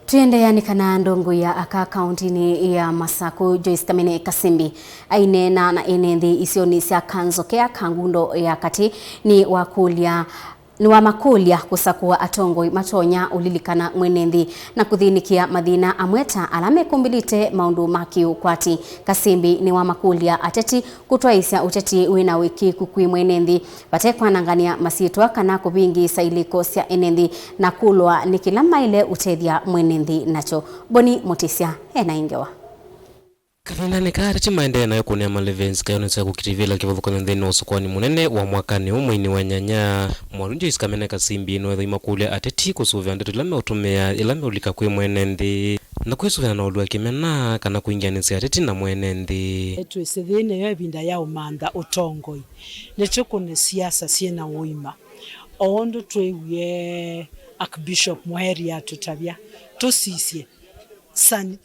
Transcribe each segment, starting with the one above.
Tuendeani kana ndongo ya aka kauntini ya Masaku Joyce Kamene Kasimbi ainena na Enenthi isioni cia kanzokea kangundo ya kati ni wa makulia kusakua Atongoi matonya ulilikana mwenenthi na kuthinikia mathina amweta alame kumbilite maundu makiukwati. Kasimbi ni wa makulia ateti kutwaisya uteti wina wiki kukui mwenenthi batekwanangania masitwa kana kubingi sailiko cia Enenthi na kulwa ni kila maile utethia mwenenthi nacho. Boni Motisya ena ingewa Kamene ni kati Maendeeo nayo kunia malevens kayonetsa kukitivila kivuvukana nthini usokoni munene wa mwakani umwini wa nyanya Joyce Kamene Kasimbi no ethima kulia ateti kusuvya ndeto ilame utumia ilame ulika kwi mwenenthi na kwisuvya na ulwa kimena kana kuingianisia ateti na mwenenthi twesethine yo ebinda ya umanda Atongoi nechukune siasa siena uima ondo twewie Archbishop Muheria tutabia tosisye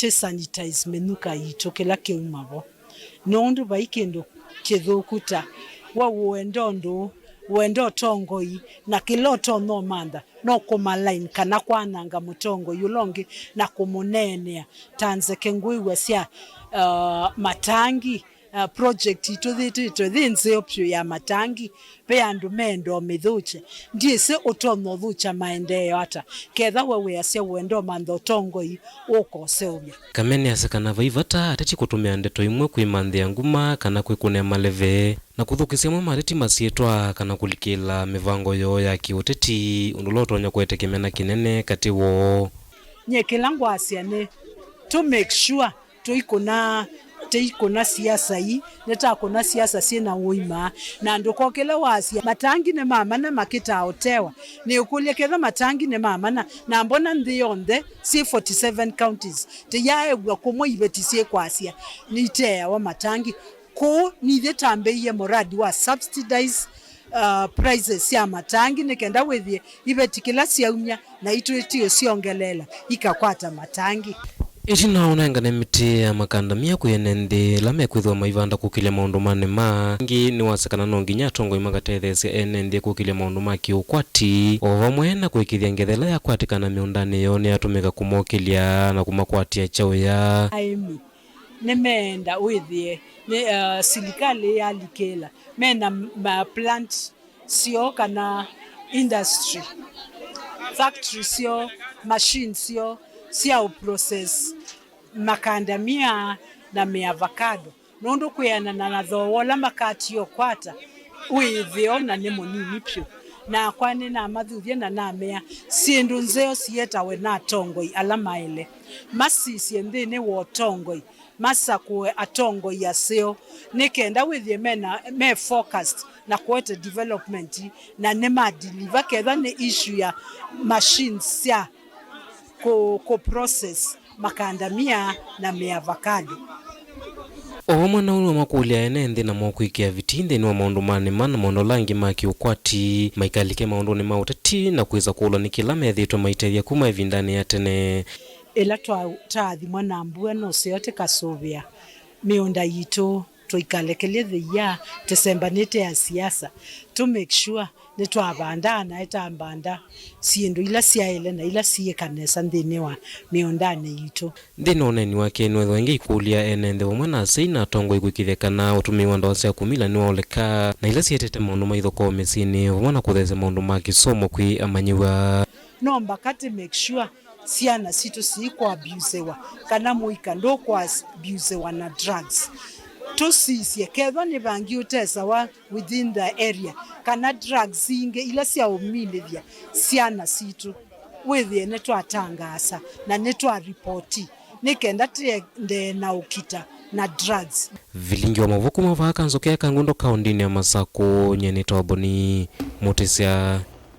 sanitize menuka yitokela keumabo nondo baikendo kethokuta wa wendo Atongoi na kiloto no manda no koma line kana kwananga mutongo yulongi na kumunenea tanze kengwiwa sia matangi project ito thinze option ya matangi pe andu mendo mithuche ndiye se otono thucha Maendeeo ata ketha wewe asia wendo manda Atongoi ukoseunya. Kamene asekana vaivata ateti kutumia ndeto imwe kuimanthia nguma kana kwikune maleve na kuthukisya mwe mareti masietwa kana kulikila mivango yo ya kiuteti undulotonya kwete kimena kinene kati wo nyekelangu asiane to make sure teikona siasa hii neta kona siasa sina uima na ndukokela wasia matangi ne mama na makita otewa ni ukulia ketha matangi ne mama na mbona ndionde si 47 counties te yaegwa komo ibetisie kwasia ni tea wa matangi ko ni detambeye moradi wa subsidize prices ya matangi nikenda wethie ibetikila siaunya na itwetio siongelela ikakwata matangi iti naona ngane miti ya makandamia kuyenende lame kwithwa maivanda kukilia maundu manema ngi ni wasekana no nginya Atongoi magatethesia Enenthi kukilia maundu makiukwati o vamwe na kwikithia ngethela ya kwatikana miundani yo ni atumika kumokilia na kumakwatia chao ya aimi nemenda withie serikali ya likela mena plant sio kana industry factory sio machine sio sia process makandamia na avocado nondo kuyana na thowola makati yo kwata withio na nemo nini pyo na kwani na mathuthie na mea sindu nzeo sieta we na Atongoi alamaile masisi nthini wa Atongoi masakue Atongoi yasio nikenda withie me focused na kwete development na nema deliver ketha ni issue ya machines sia ko process makandamia na avocado omwe na uno makulia Enenthi na mokwikia vitinde ni wa maundu manema na maundu langi makiukwati maikalike maundu ni mauteti na kuiza kuulwa ni kila methitwa maitethia kuma ivindani ya tene ila twathimwa na mbua no seote kasuvia miunda yitu tuikalekelie thia tesembanite ya siasa to make sure ni twabanda na itambanda sindu ila siaile na ila sie kanesa nthini wa miundani yitu nthini oneni wake nwetho ingi ikulia Enenthi vamwe na seina Atongoi kwikithekana utumiwa ndawa cia kumila ni waoleka na ila sietete maundu maithoko misini vamwe na kuthesya maundu ma kisomo kwi amanyiwa no mbakati make sure siana situ siikwa abusewa kana muika ndo kwa abusewa na drugs tosisye ketha ni vangi utesa wa within the area kana drugs inge ila sia umilithia siana situ withie netwatangasa na netwaripoti nikenda tiende na ukita na drugs vilingi wa mavuku mavaka nzokea kangundo kaundini ya Masaku nyenitwa Boni Motisya.